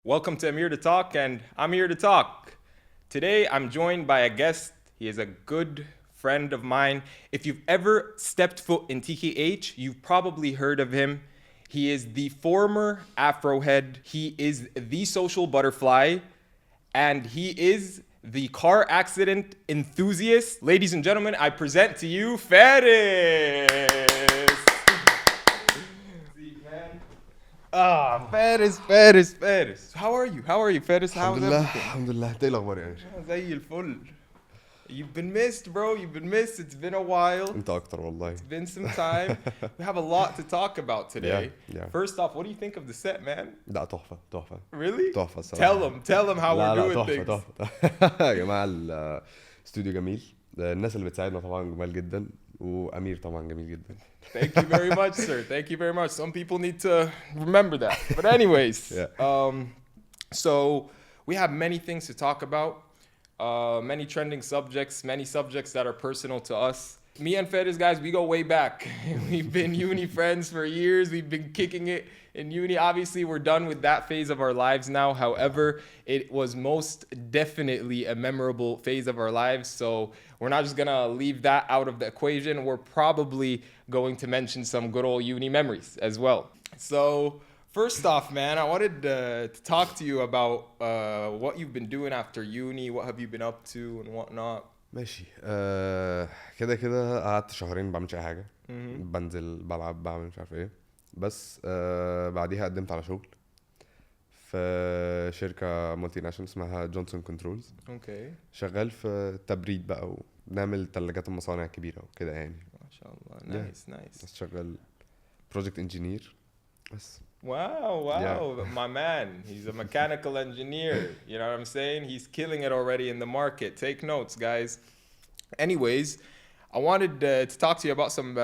Welcome to Amir to Talk, and I'm here to talk. Today, I'm joined by a guest. He is a good friend of mine. If you've ever stepped foot in TKH, you've probably heard of him. He is the former Afro head. He is the social butterfly, and he is the car accident enthusiast. Ladies and gentlemen, I present to you Faris. Faris. How are you? Faris? الحمد How's لله everything? الحمد لله انت ايه الاخبار يا باشا؟ زي الفل. You've been missed, bro. You've been missed. It's been a while. انت اكتر والله. It's been some time. We have a lot to talk about today. Yeah. First off, what do you think of the set, man? لا تحفه تحفه Really? تحفه الصراحه. Tell them how لا we're لا doing تحفه things. تحفه يا جماعه الاستوديو جميل. الناس اللي بتساعدنا طبعا جمال جدا وامير طبعا جميل جدا. Thank you very much, sir. Thank you very much. Some people need to remember that. But anyways, so we have many things to talk about. Many trending subjects, many subjects that are personal to us. Me and Fedez, guys, we go way back. We've been uni friends for years. We've been kicking it in uni. Obviously, we're done with that phase of our lives now. However, it was most definitely a memorable phase of our lives. So we're not just going to leave that out of the equation. We're probably going to mention some good old uni memories as well. So first off, man, I wanted to talk to you about what you've been doing after uni. What have you been up to and whatnot? ماشي كده كده قعدت شهرين ما بعملش اي حاجه. بنزل بلعب بعمل مش عارف ايه بس بعديها قدمت على شغل في شركه مالتي ناشونال اسمها جونسون كنترولز. Okay. شغال في تبريد بقى وبنعمل ثلاجات المصانع الكبيره وكده يعني. ما شاء الله. Nice. بس شغال بروجكت انجينير بس. Wow. My man. He's a mechanical engineer. You know what I'm saying? He's killing it already in the market. Take notes, guys. Anyways, I wanted to talk to you about some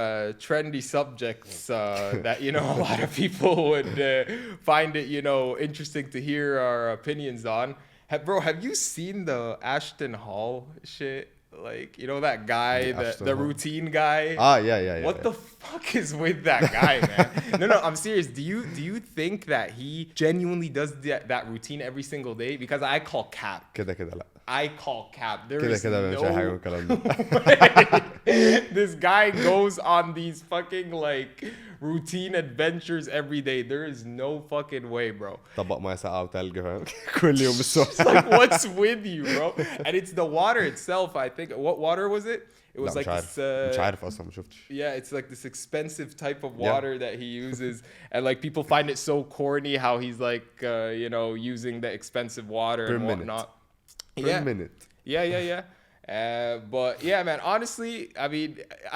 trendy subjects that, a lot of people would find it, interesting to hear our opinions on. Have you seen the Ashton Hall shit? Like, that guy, the routine guy? Yeah. What the fuck is with that guy, man? No, I'm serious. Do you think that he genuinely does that routine every single day? Because I call cap. كده لا. I call cap. There كده is كده مش اي حاجه من no الكلام ده. way. This guy goes on these fucking like routine adventures every day. There is no fucking way, bro. طبق ميه ساقعه وتلج فاهم كل يوم الصبح. It's like, what's with you, bro? And it's the water itself, I think. What water was it? It was لا like مش عارف this. مش عارف اصلا ما شفتش. Yeah, it's like this expensive type of water that he uses, and like people find it so corny how he's like, using the expensive water Per and minute. whatnot. Per minute. Yeah. But yeah, man, honestly, I mean,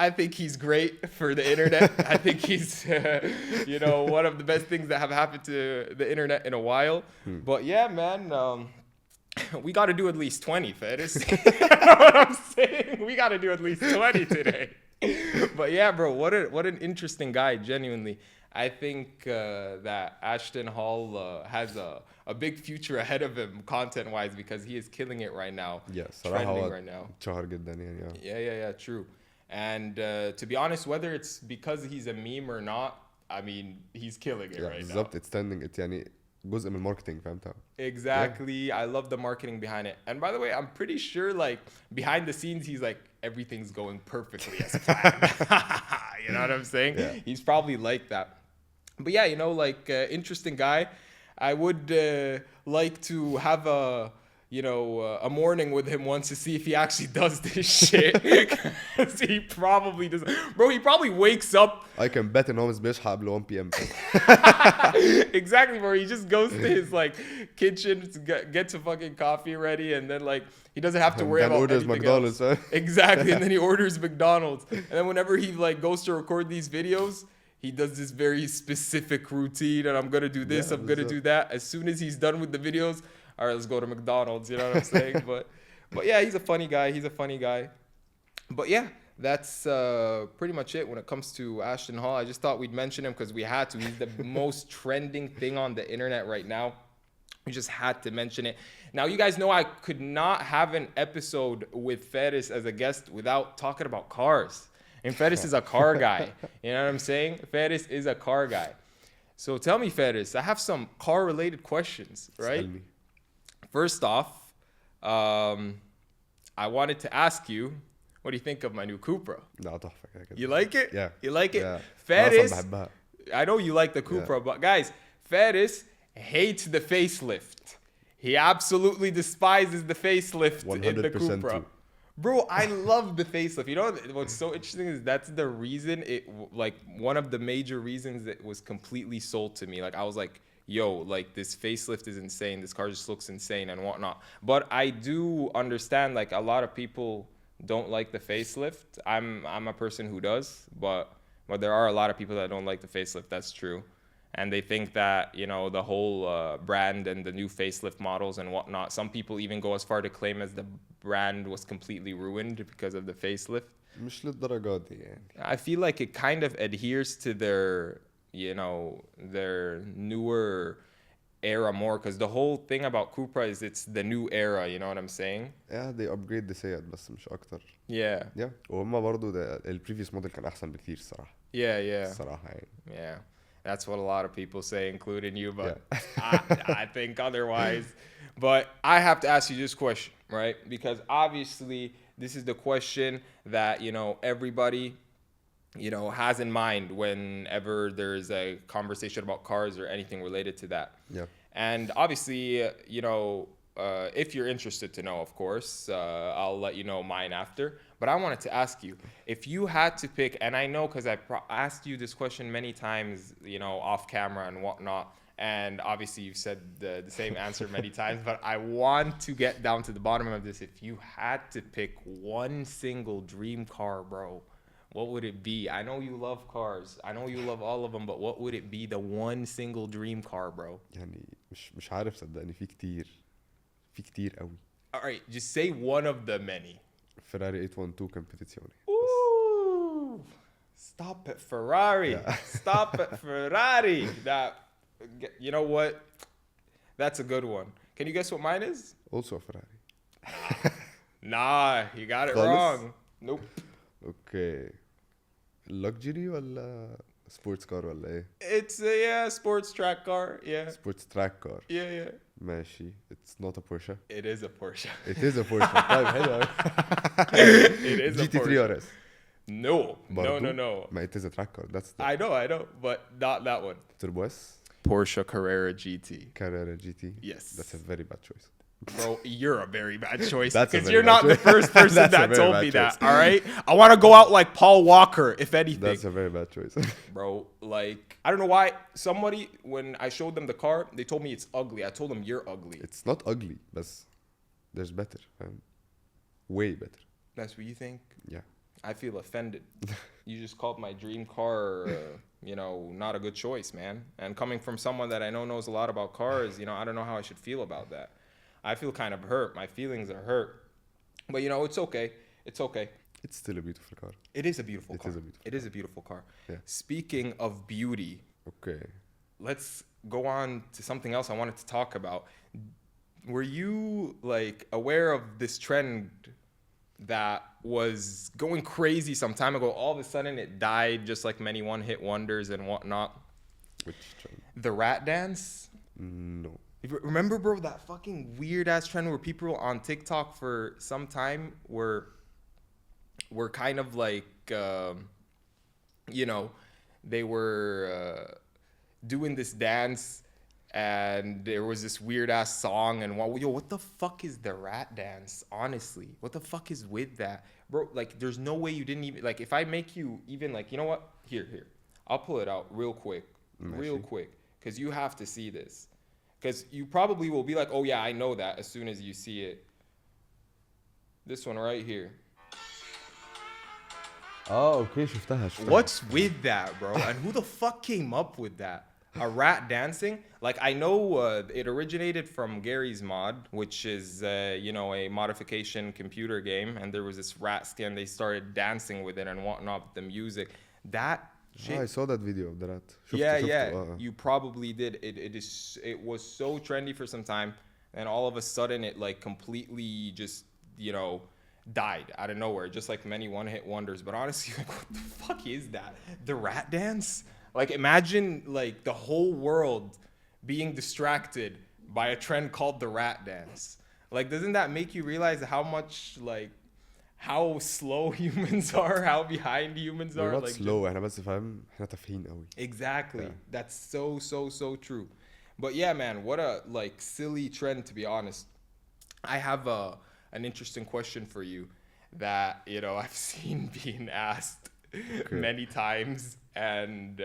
I think he's great for the internet. I think he's, one of the best things that have happened to the internet in a while. But yeah, man, we got to do at least 20, Fedis. You know what I'm saying? We got to do at least 20 today. But yeah, bro, what an interesting guy, genuinely. I think that Ashton Hall has a big future ahead of him content-wise because he is killing it right now. Yeah, صراحة trending هو right now. اتشهر جدا يعني. Yeah, true. And to be honest, whether it's because he's a meme or not, I mean, he's killing it right now. بالظبط it's trending يعني جزء من الماركتينج فهمتها. Exactly. I love the marketing behind it. And by the way, I'm pretty sure like behind the scenes, he's like, everything's going perfectly as planned. You know what I'm saying? Yeah. He's probably like that. But yeah, interesting guy. I would like to have a morning with him once to see if he actually does this shit. 'Cause he probably does. Bro, he probably wakes up. I can bet ان هو مش بيصحى قبل 1 p.m. Exactly, bro. He just goes to his like kitchen to get to fucking coffee ready, and then like he doesn't have to worry Then about orders anything McDonald's, else. huh? Exactly, and then he orders McDonald's, and then whenever he like goes to record these videos, he does this very specific routine, and I'm gonna do this, I'm gonna do that. As soon as he's done with the videos, all right, let's go to McDonald's. You know what I'm saying? But yeah, he's a funny guy. But yeah, that's pretty much it when it comes to Ashton Hall. I just thought we'd mention him because we had to. He's the most trending thing on the internet right now. We just had to mention it. Now, you guys know I could not have an episode with Faris as a guest without talking about cars. And Faris is a car guy. You know what I'm saying? Faris is a car guy. So tell me, Faris, I have some car-related questions, right? اسألني. First off, I wanted to ask you, what do you think of my new Cupra? لا تحفة كده كده. You like it? Yeah. You like it? Yeah. أنا Faris, أصلا بحبها. I know you like the Cupra, but guys, Faris hates the facelift. He absolutely despises the facelift in the 100% Cupra. true. Bro, I love the facelift. You know what's so interesting is that's the reason like one of the major reasons it was completely sold to me. Like I was like, yo, like this facelift is insane. This car just looks insane and whatnot. But I do understand like a lot of people don't like the facelift. I'm a person who does, but there are a lot of people that don't like the facelift. That's true. And they think that, you know, the whole brand and the new facelift models and whatnot, some people even go as far to claim as the brand was completely ruined because of the facelift. مش للدرجات دي يعني. I feel like it kind of adheres to their, you know, their newer era more, because the whole thing about Cupra is it's the new era, you know what I'm saying? Yeah, they upgrade the Seat بس مش أكتر. Yeah. Yeah. وهم برضو ده البريفيوس موديل كان أحسن بكتير الصراحة. Yeah. الصراحة يعني. Yeah. That's what a lot of people say, including you, but Yeah. I think otherwise. But I have to ask you this question, right? Because obviously this is the question that, you know, everybody, you know, has in mind whenever there's a conversation about cars or anything related to that. Yeah. And obviously, you know, if you're interested to know, of course, I'll let you know mine after. But I wanted to ask you, if you had to pick, and I know because I asked you this question many times, you know, off camera and whatnot, and obviously you've said the same answer many times, but I want to get down to the bottom of this. If you had to pick one single dream car, bro, what would it be? I know you love cars. I know you love all of them, but what would it be, the one single dream car, bro? يعني مش عارف صدقني في كتير قوي. All right, just say one of the many. فيراري 812 كومبيتيسيوني. Ooh, stop at Ferrari. Yeah. Stop at Ferrari. That, you know what? That's a good one. Can you guess what mine is? Also a Ferrari. Nah, you got it خالص؟ wrong. Nope. اوكي. luxury ولا سبورتس كار ولا ايه؟ It's a sports track car. Yeah. سبورتس تراك كار. Yeah. ماشي. It's not a Porsche. It is a Porsche. It is a Porsche. طيب حلو قوي. It is a GT3 Porsche. RS. No. برضو؟ No. ما it is a track car. That's the I know, but not that one. Turbo S. Porsche Carrera GT. Carrera GT. Yes. That's a very bad choice. Bro, you're a very bad choice. That's a Because very you're bad not the choice. first person That's a that very told bad me choice. that, all right? I want to go out like Paul Walker, if anything. That's a very bad choice. Bro, like, I don't know why. Somebody, when I showed them the car, they told me it's ugly. I told them you're ugly. It's not ugly, but there's better. Way better. That's what you think? Yeah. I feel offended. You just called my dream car, you know, not a good choice, man. And coming from someone that I know knows a lot about cars, you know, I don't know how I should feel about that. I feel kind of hurt. My feelings are hurt. But, you know, it's okay. It's okay. It's still a beautiful car. It is a beautiful car. It is a beautiful car. Yeah. Speaking of beauty, Okay. let's go on to something else I wanted to talk about. Were you, like, aware of this trend that was going crazy some time ago? All of a sudden it died, just like many one-hit wonders and whatnot. Which trend? The rat dance? No. Remember, bro, that fucking weird-ass trend where people on TikTok for some time were kind of like, you know, they were doing this dance, and there was this weird-ass song, and what the fuck is the rat dance? Honestly, what the fuck is with that? Bro, like, there's no way you didn't even, like, if I make you even, like, you know what? Here. I'll pull it out real quick, because you have to see this. Because you probably will be like, oh, yeah, I know that as soon as you see it. This one right here. okay, شفتها. What's with that, bro? And who the fuck came up with that? A rat dancing? Like, I know it originated from Gary's Mod, which is, you know, a modification computer game. And there was this rat skin. They started dancing with it and whatnot with the music. That shit. I saw that video of the rat. شفته. You probably did. It was so trendy for some time, and all of a sudden it like completely just, you know, died out of nowhere, just like many one-hit wonders. But honestly, like, what the fuck is that? The rat dance? Like imagine like the whole world being distracted by a trend called the rat dance. Like doesn't that make you realize how much like how slow humans are, how behind humans we're are not like slow، احنا بس فاهم احنا تافهين قوي. exactly. Yeah. That's so true. But yeah, man, what a like silly trend to be honest. I have an interesting question for you that, you know, I've seen being asked Okay. many times and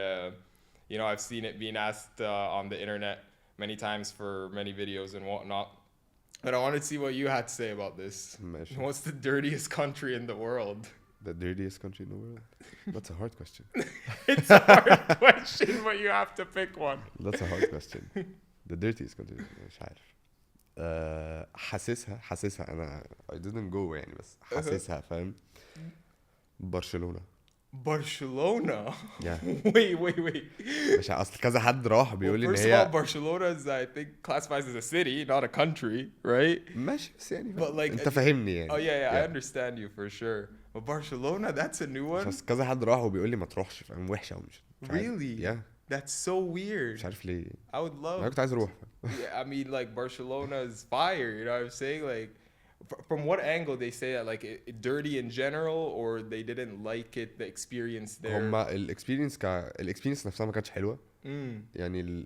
you know, I've seen it being asked on the internet many times for many videos and whatnot. But I wanted to see what you had to say about this. ماشي. What's the dirtiest country in the world? The dirtiest country in the world? That's a hard question. It's a hard question, but you have to pick one. That's a hard question. The dirtiest country مش عارف. حاسسها انا I didn't go يعني بس حاسسها فاهم. برشلونة. Barcelona? Yeah. Wait. مش اصل كذا حد راح بيقول لي ان First of all, هي Barcelona is, I think, classifies as a city, not a country, right? ماشي بس يعني But like, انت فاهمني يعني. Oh yeah, I understand you for sure. But Barcelona, that's a new one? بس كذا حد راح وبيقول لي ما تروحش فاهم وحشة ومش عارف. Really? Yeah. That's so weird. مش عارف ليه. I would انا love. كنت عايز اروح. Yeah, I mean, like Barcelona is fire. You know what I'm saying? Like, from what angle they say that? Like, dirty in general, or they didn't like it, the experience there. هما الاكسبيرينس نفسها ما كانتش حلوة. Mm. يعني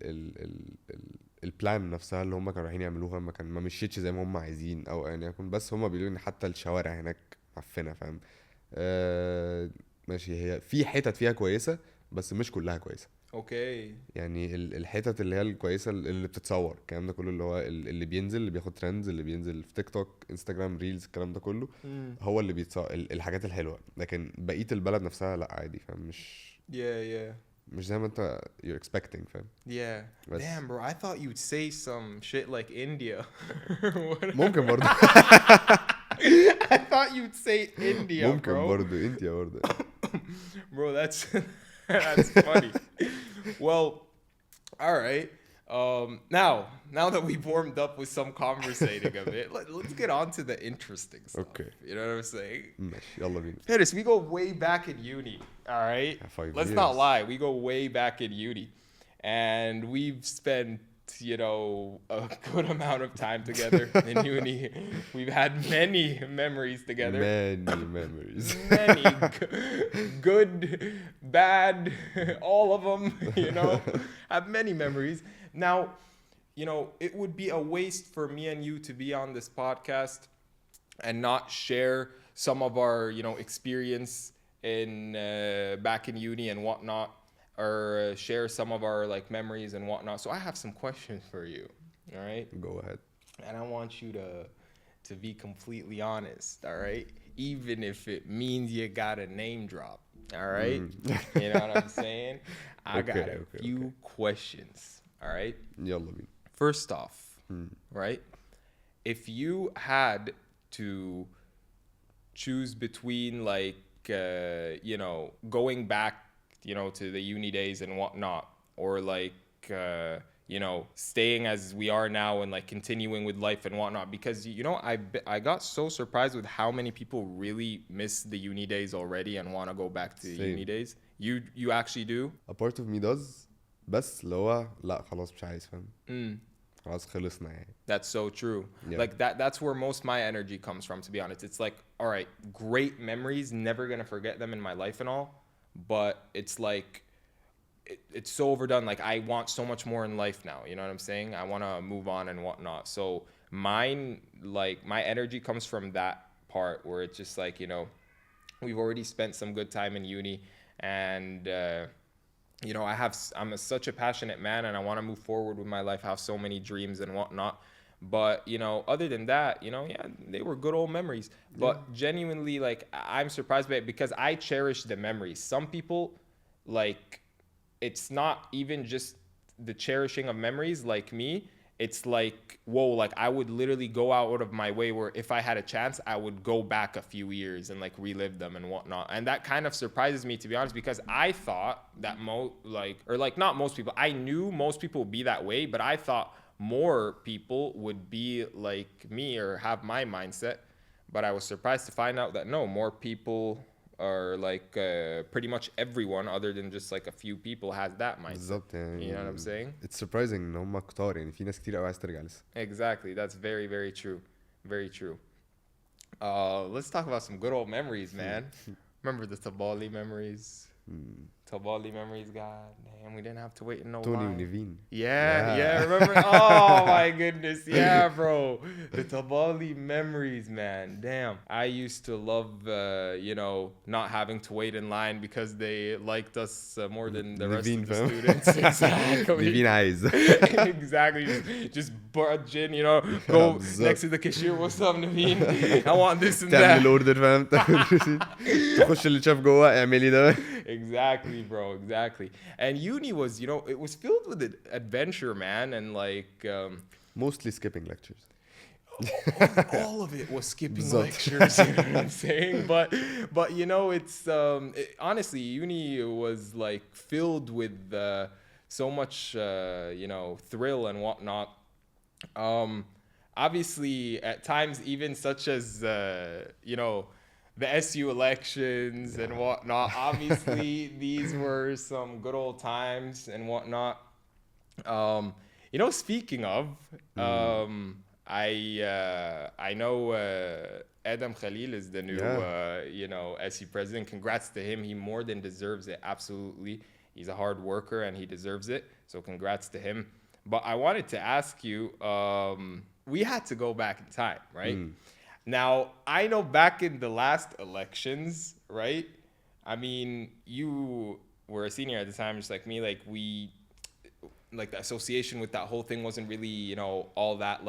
البلان نفسها اللي هم كانوا رايحين يعملوها ما مشيتش زي ما هم عايزين او يعني يكون. بس هم بيقولوا ان حتى الشوارع هناك معفنه فاهم. ماشي هي في حتت فيها كويسه بس مش كلها كويسه. Okay. يعني الحتت اللي هي الكويسه اللي بتتصور الكلام ده كله اللي هو اللي بينزل اللي بياخد ترندز اللي بينزل في تيك توك انستجرام ريلز الكلام ده كله هو اللي بيتصور الحاجات الحلوه. لكن بقيه البلد نفسها لا عادي فاهم. مش Yeah. مش زي ما انت you're expecting فاهم. Yeah. بس Damn, bro. I thought you'd say some shit like India. ممكن برضه. I thought you'd say India, ممكن bro. برضه انتيا برضه. Bro, that's funny. Well, all right. Now that we've warmed up with some conversating a bit, let's get on to the interesting stuff. Okay. You know what I'm saying? ماشي يلا بينا. Paris, we go way back in uni. All right. 5 Let's years. not lie. We go way back in uni, and we've spent, you know, a good amount of time together in uni. We've had many memories together. Many memories. Many good, bad, all of them, you know, have many memories. Now, you know, it would be a waste for me and you to be on this podcast and not share some of our, you know, experience in back in uni and whatnot, or share some of our like memories and whatnot. So I have some questions for you. All right. Go ahead. And I want you to be completely honest. All right. Even if it means you got a name drop. All right. You know what I'm saying? I got a few questions. All right. يلا بينا. First off, right? If you had to choose between like, you know, going back, you know, to the uni days and whatnot, or like, you know, staying as we are now and like continuing with life and whatnot, because, you know, I got so surprised with how many people really miss the uni days already and want to go back to the uni days. You actually do? A part of me does. بس اللي هو لا خلاص مش عايز فاهم. خلاص خلصنا يعني. That's so true. Yeah. Like that's where most my energy comes from, to be honest. It's like, all right, great memories, never gonna forget them in my life and all, but it's like it's so overdone. Like I want so much more in life now. You know what I'm saying? I want to move on and whatnot. So mine, like my energy comes from that part where it's just like, you know, we've already spent some good time in uni, and you know, I'm such a passionate man, and I want to move forward with my life. I have so many dreams and whatnot. But, you know, other than that, you know, yeah, they were good old memories. But genuinely, like, I'm surprised by it because I cherish the memories. Some people, like, it's not even just the cherishing of memories like me. It's like, whoa, like I would literally go out of my way where if I had a chance, I would go back a few years and like relive them and whatnot. And that kind of surprises me, to be honest, because I thought that not most people, I knew most people would be that way, but I thought more people would be like me or have my mindset. But I was surprised to find out that no, more people or like pretty much everyone other than just like a few people has that mindset. بالظبط يعني. You know what I'm saying? It's surprising ان هم كتار يعني في ناس كتير قوي عايز ترجع لسه. Exactly. That's very, very true. Very true. Let's talk about some good old memories, man. Remember the Tabali memories? Tabali memories, god damn, we didn't have to wait in no توني line. ونيفين. Yeah, remember? Oh my goodness, yeah, bro. The Tabali memories, man. Damn. I used to love, not having to wait in line because they liked us more than the rest of the students. Exactly. نيفين عايز. Exactly. Just barge in, go next to the cashier. What's up, Naveen? I want this and تعمل that. الاوردر فاهم تخش اللي شاف جوه اعملي ده. Exactly, bro. Exactly. And uni was, it was filled with adventure, man, and like mostly skipping lectures. all of it was skipping lectures. You know what I'm saying? But it's honestly, uni was like filled with so much thrill and whatnot. Obviously, at times, even such as the SU elections and whatnot. Obviously, these were some good old times and whatnot. Speaking of, I know Adam Khalil is the new SU president. Congrats to him. He more than deserves it. Absolutely, he's a hard worker and he deserves it. So congrats to him. But I wanted to ask you. We had to go back in time, right? Now, I know back in the last elections, right? I mean, you were a senior at the time, just like me. Like, the association with that whole thing wasn't really, all that,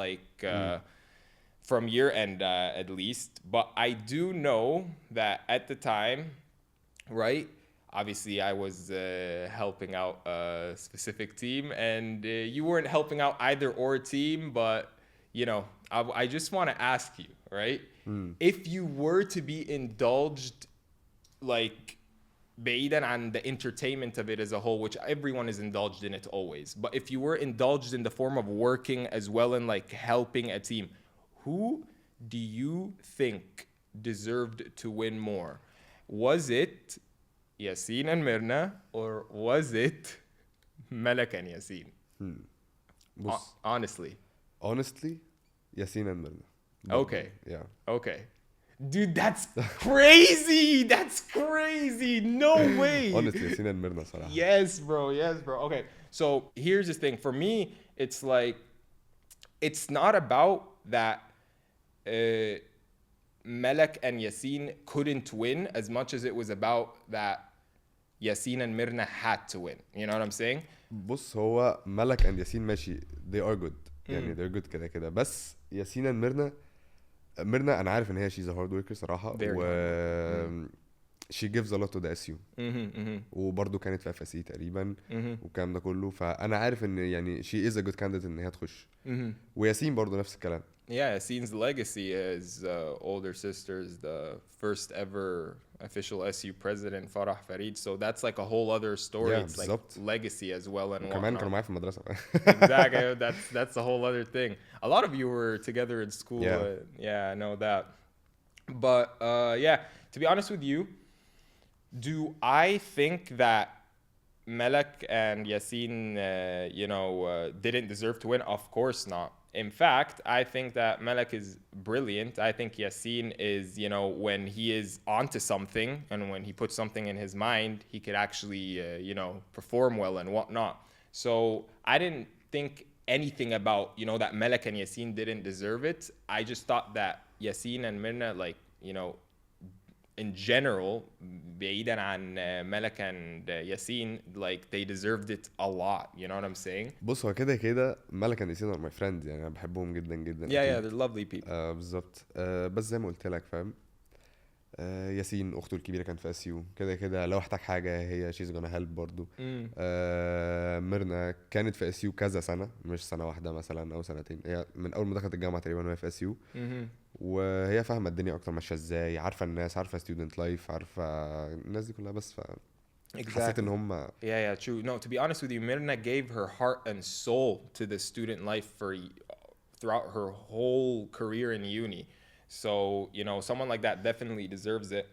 from your end, at least. But I do know that at the time, right? Obviously, I was helping out a specific team, and you weren't helping out either or team, but, I just want to ask you, right? If you were to be indulged, like, بعيدا عن the entertainment of it as a whole, which everyone is indulged in it always, but if you were indulged in the form of working as well and like helping a team, who do you think deserved to win more? Was it Yassine and Mirna, or was it Malak and Yassine? Honestly, Yassine and Mirna. Okay. Yeah. Okay. Dude, that's crazy. That's crazy. No way. Honestly, Yassine and Mirna صراحة. Yes, bro. Okay. So here's the thing. For me, it's like, it's not about that Malak and Yassine couldn't win as much as it was about that Yassine and Mirna had to win. You know what I'm saying? بص هو ملك and ياسين ماشي they are good يعني they're good كده بس ياسين and ميرنا انا عارف ان هي she's a hard worker صراحة she gives a lot to the SU وبرضه كانت في FSE تقريبا والكلام ده كله فانا عارف ان يعني she is a good candidate ان هي تخش وياسين برضه نفس الكلام. Yeah, Yassine's legacy is older sister's the first ever official SU president, Farah Farid. So that's like a whole other story. Yeah, it's like legacy as well and كمان كانوا معايا في المدرسة. Exactly. That's a whole other thing. A lot of you were together in school. Yeah, I know that. But to be honest with you, do I think that Malak and Yassine, didn't deserve to win? Of course not. In fact, I think that Malak is brilliant. I think Yassine is, when he is onto something and when he puts something in his mind, he could actually, perform well and whatnot. So I didn't think anything about, that Malak and Yassine didn't deserve it. I just thought that Yassine and Mirna, in general, بعيدا عن Malak and Yassine, they deserved it a lot. You know what I'm saying? بص هو كده ملك and ياسين are my friends يعني انا بحبهم جدا جدا. Yeah, they're lovely people. بالظبط. بس زي ما قلت لك فاهم. ياسين اخته الكبيره كانت في اسيو كده لو احتاج حاجه هي she's gonna help برضو. ميرنا كانت في اسيو كذا سنه مش سنه واحده مثلا او سنتين هي من اول ما دخلت الجامعه تقريبا وهي في اسيو وهي فاهمه الدنيا اكتر ماشيه ازاي عارفه الناس عارفه student life عارفه الناس دي كلها بس حسيت ان هم yeah true. No, to be honest with you, Mirna gave her heart and soul to the student life throughout her whole career in uni. So, someone like that definitely deserves it.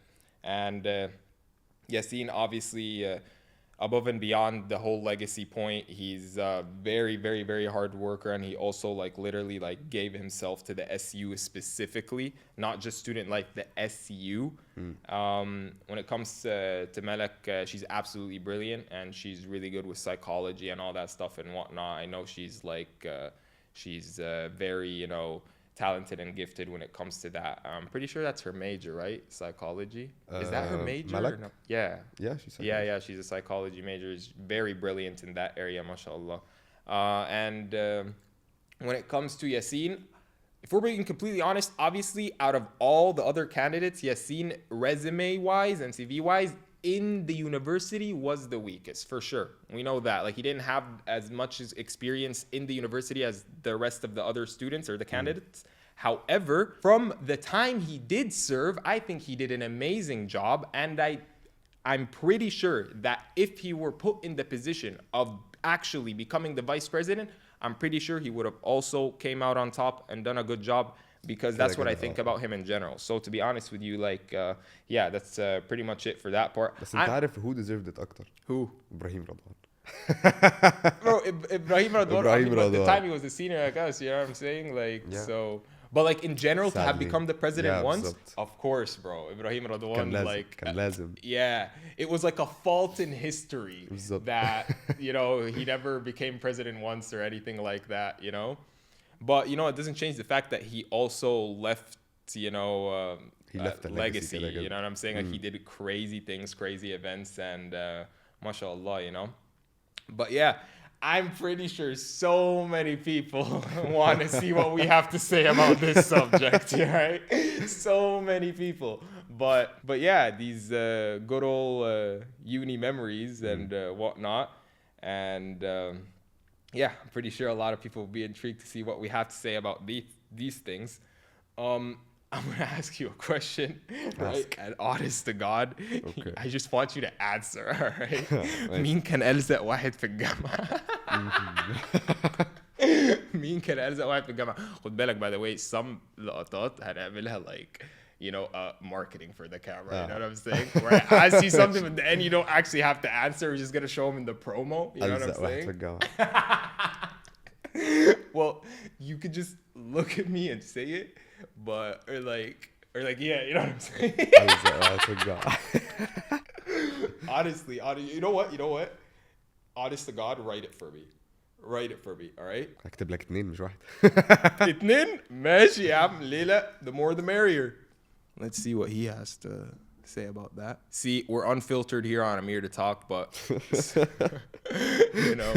And Yassine, obviously, above and beyond the whole legacy point, he's a very, very, very hard worker, and he also like literally like gave himself to the SU specifically, not just student life, the SU. When it comes to Melek, she's absolutely brilliant, and she's really good with psychology and all that stuff and whatnot. I know she's like she's very, you know, talented and gifted when it comes to that. I'm pretty sure that's her major, right? Psychology. Is that her major? Malak? Or no? Yeah. Yeah, she's Yeah, she's a psychology major. Is very brilliant in that area, mashallah. And when it comes to Yassine, if we're being completely honest, obviously, out of all the other candidates, Yassine, resume-wise and CV-wise, in the university was the weakest, for sure. We know that. Like, he didn't have as much experience in the university as the rest of the other students or the candidates. However, from the time he did serve, I think he did an amazing job, and I'm pretty sure that if he were put in the position of actually becoming the vice president, I'm pretty sure he would have also came out on top and done a good job, because that's what I think about him in general. So to be honest with you, like, yeah, that's pretty much it for that part. بس انت عارف who deserved it اكتر؟ Who? ابراهيم رضوان. Bro, Ibrahim Radwan, I mean, Ibrahim at the Radwan. time he was a senior like us, you know what I'm saying? Like, Yeah. so, but like in general, to have Sadly. become the president Yeah, once, بالظبط. of course, bro. Ibrahim كان Radwan, لازم like, كان لازم. yeah, it was like a fault in history بالظبط. that, you know, he never became president once or anything like that, you know? But, you know, it doesn't change the fact that he also left, you know, He left a legacy, legacy كده you كده. know what I'm saying? Like, he did crazy things, crazy events, and mashallah, you know? But yeah, I'm pretty sure so many people want to see what we have to say about this subject, right? So many people. But yeah, these good old uni memories and whatnot. And yeah, I'm pretty sure a lot of people will be intrigued to see what we have to say about these things. I'm going to ask you a question, right? And honest to God, Okay. I just want you to answer, all right? ماشي. مين كان ألزق واحد في الجامعة؟ مين كان ألزق واحد في الجامعة؟ خد بالك, by the way, some لقطات هنعملها like, you know, marketing for the camera, you know what I'm saying? Where I ask you something, but then you don't actually have to answer. We're just going to show them in the promo, you know what I'm ألزق واحد في saying? الجامعة. Well, you could just look at me and say it, but or like yeah, you know what I'm saying? ألزق واحد في الجامعة. Honestly, you know what? Honest to God, write it for me, all right? هكتب لك 2 مش واحد. اتنين ماشي يا عم, ليه لا? The more the merrier. Let's see what he has to say about that. See, we're unfiltered here on I'm Here to Talk, but you know.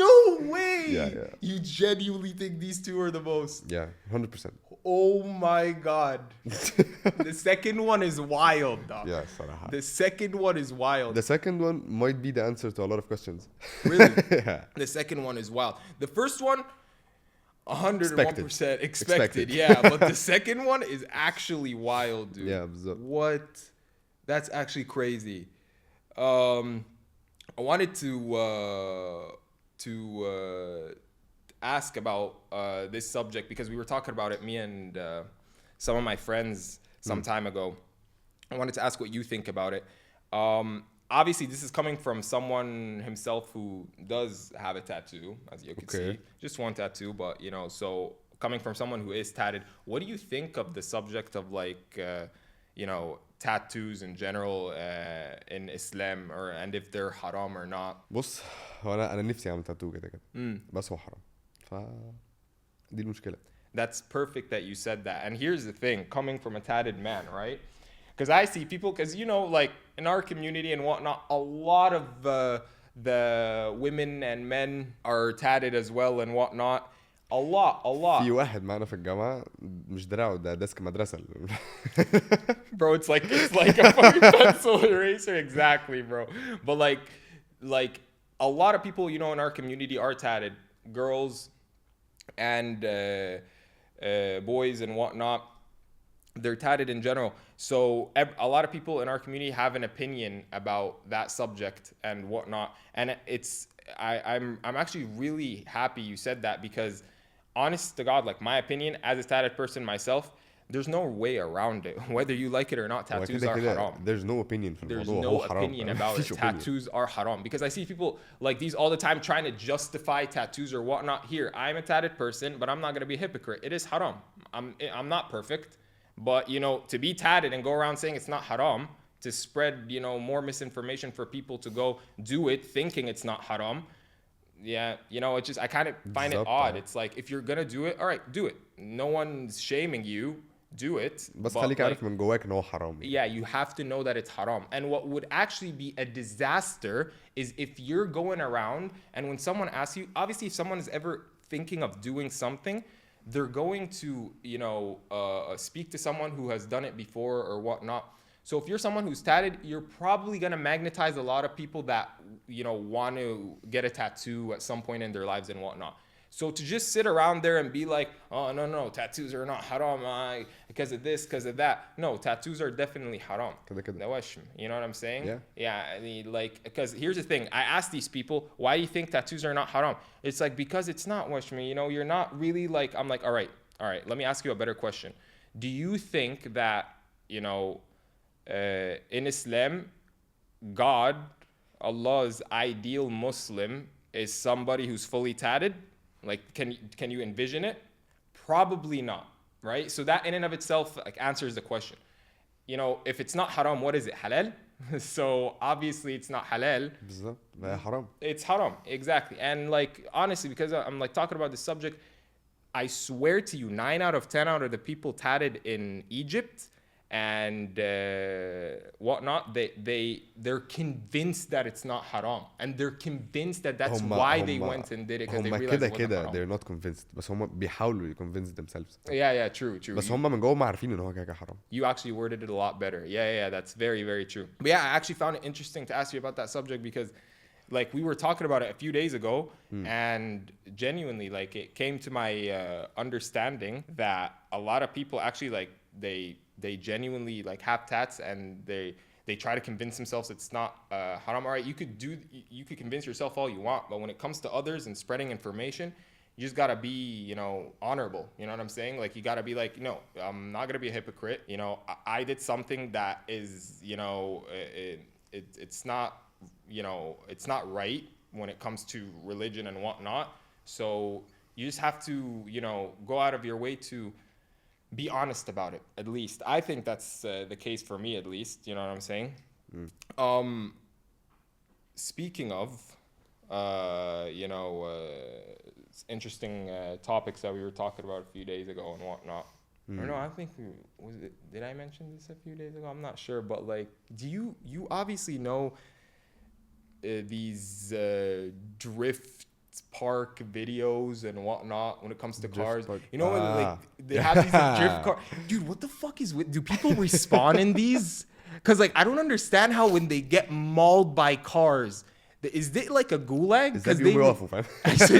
No way! Yeah. You genuinely think these two are the most? Yeah, 100%. Oh my God. The second one is wild, dog. Yeah, صراحة. The second one is wild. The second one might be the answer to a lot of questions. Really? Yeah. The second one is wild. The first one, 101% expected. Expected. Yeah, but the second one is actually wild, dude. Yeah, بالظبط. What? That's actually crazy. I wanted to ask about this subject because we were talking about it, me and some of my friends some time ago. I wanted to ask what you think about it. Obviously, this is coming from someone himself who does have a tattoo, as you can see. Just one tattoo, but, you know, so coming from someone who is tatted, what do you think of the subject of, like, you know, tattoos in general in Islam, and if they're haram or not? بص, هو انا نفسي اعمل تاتو كده كده. بس هو حرام. دي المشكلة. That's perfect that you said that. And here's the thing, coming from a tatted man, right? Because I see people, because, you know, like in our community and whatnot, a lot of the women and men are tatted as well and whatnot. A lot. في واحد معنا في الجامعة مش دراعه, ده ديسك مدرسة. Bro, it's like a fucking pencil eraser. Exactly, bro. But like a lot of people, you know, in our community are tatted. Girls and boys and whatnot. They're tatted in general. So a lot of people in our community have an opinion about that subject and whatnot. And I'm actually really happy you said that, because honest to God, like my opinion as a tatted person myself, there's no way around it. Whether you like it or not, هو tattoos كده are كده haram. there's no opinion في There's الموضوع هو no حرام opinion about it. مفيش opinion. Tattoos are haram. Because I see people like these all the time trying to justify tattoos or whatnot. Here, I'm a tatted person, but I'm not going to be a hypocrite. It is haram. I'm not perfect. But, you know, to be tatted and go around saying it's not haram, to spread, you know, more misinformation for people to go do it thinking it's not haram. Yeah, you know, it's just, I kind of find it odd. It's like, if you're going to do it, all right, do it. No one's shaming you. Do it. بس but خليك like, عارف من جواك ان هو حرام yeah, you have to know that it's haram. And what would actually be a disaster is if you're going around and when someone asks you, obviously if someone is ever thinking of doing something, they're going to, you know, speak to someone who has done it before or whatnot. So if you're someone who's tatted, you're probably going to magnetize a lot of people that, you know, want to get a tattoo at some point in their lives and whatnot. So to just sit around there and be like, oh, no, tattoos are not haram because of this, because of that. No, tattoos are definitely haram. You know what I'm saying? Yeah. Yeah, I mean, like, because here's the thing. I ask these people, why do you think tattoos are not haram? It's like, because it's not, Washmi. You know, you're not really like, I'm like, all right, let me ask you a better question. Do you think that, you know, in Islam, God, Allah's ideal Muslim is somebody who's fully tatted? Like, can you envision it? Probably not, right? So that in and of itself like answers the question. You know, if it's not haram, what is it? Halal? So obviously it's not halal. بالظبط حرام. It's haram, exactly. And like honestly, because I'm like talking about this subject, I swear to you, 9 out of 10 out of the people tatted in Egypt and whatnot, they're convinced that it's not haram, and they're convinced that that's why they went and did it because they realized it wasn't haram. they're not convinced بس هم بيحاولوا convince themselves. Yeah, true. بس هم من جوه عارفين ان هو كده حرام. You actually worded it a lot better. Yeah, that's very, very true. But yeah, I actually found it interesting to ask you about that subject because like we were talking about it a few days ago and genuinely like it came to my understanding that a lot of people actually like they genuinely like have tats and they try to convince themselves it's not haram. All right, you could convince yourself all you want, but when it comes to others and spreading information, you just gotta be, you know, honorable. You know what I'm saying? Like you gotta be like, no, I'm not gonna be a hypocrite. You know, I did something that is, you know, it's not, you know, it's not right when it comes to religion and whatnot. So you just have to, you know, go out of your way to be honest about it, at least. I think that's the case for me, at least. You know what I'm saying? Speaking of, you know, interesting topics that we were talking about a few days ago and whatnot. Or no, I think did I mention this a few days ago? I'm not sure, but like, you obviously know these drift park videos and whatnot when it comes to cars. You know, like they have these like, drift car. Dude, what the fuck is with? Do people respawn in these? Because like I don't understand how when they get mauled by cars, is it like a gulag? Because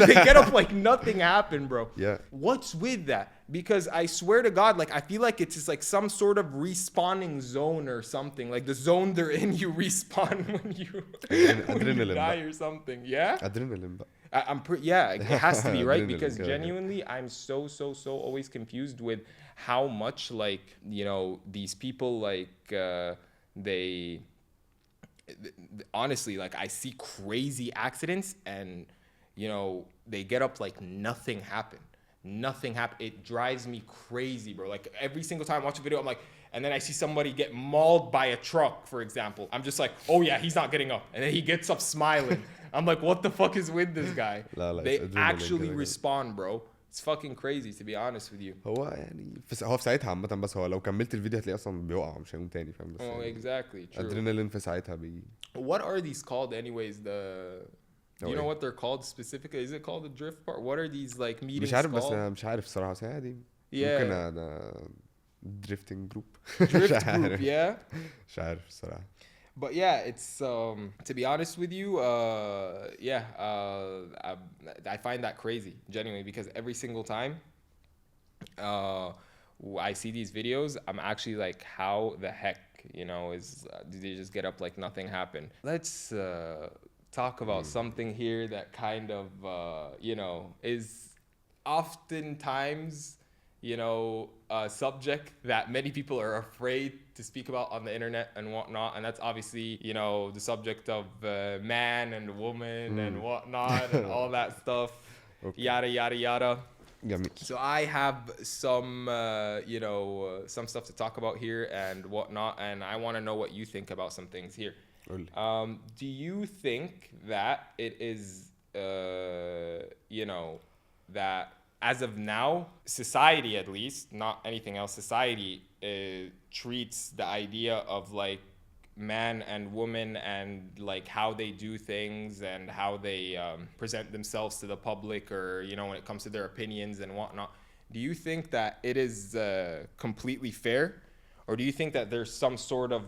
they get up like nothing happened, bro. Yeah. What's with that? Because I swear to God, like I feel like it's just like some sort of respawning zone or something. Like the zone they're in, you respawn when you die or something. Yeah. Adrenaline. I'm pretty. Yeah, it has to be right because genuinely, I'm so always confused with how much like you know these people like they honestly like I see crazy accidents and you know they get up like nothing happened. It drives me crazy, bro. Like every single time I watch a video, I'm like, and then I see somebody get mauled by a truck, for example. I'm just like, oh yeah, he's not getting up, and then he gets up smiling. I'm like, what the fuck is with this guy? They actually respond, bro. It's fucking crazy to be honest with you. هو يعني هو في ساعتها عامة بس هو لو كملت الفيديو هتلاقيه اصلا بيقع مش هيقوم تاني فاهم بس. Oh, exactly. True. ادرينالين في ساعتها What are these called anyways? Do you know what they're called specifically? Is it called the drift part? What are these like meetings مش عارف called? بس انا مش عارف الصراحة بس عادي. Yeah. ممكن انا drifting group. Drift group, yeah. مش عارف الصراحة. But yeah, it's to be honest with you, I find that crazy, genuinely, because every single time I see these videos, I'm actually like, how the heck, you know, do they just get up like nothing happened? Let's talk about something here that kind of, you know, is oftentimes, a subject that many people are afraid to speak about on the internet and whatnot. And that's obviously, the subject of man and woman and whatnot and all that stuff, yada, yada, yada. جميل. So I have some, some stuff to talk about here and whatnot. And I want to know what you think about some things here. قولي. Do you think that it is, that as of now, society at least, not anything else, society treats the idea of like man and woman and like how they do things and how they present themselves to the public, or when it comes to their opinions and whatnot, do you think that it is completely fair, or do you think that there's some sort of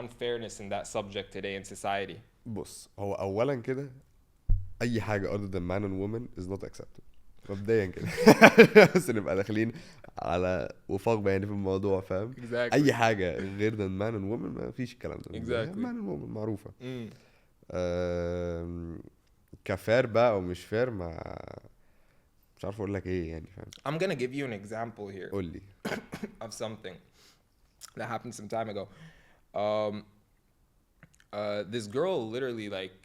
unfairness in that subject today in society? بص هو اولا كده اي حاجه other than man and woman is not accepted مبدئيا كده. بس نبقى داخلين على وفاق بياني في الموضوع فاهم. Exactly. اي حاجه غير than man and woman ما فيش الكلام ده. Exactly. man and woman معروفه. كفير بقى او مش فير ما مش عارف اقول لك ايه يعني فاهم. I'm gonna give you an example here قول لي. of something that happened some time ago. This girl literally like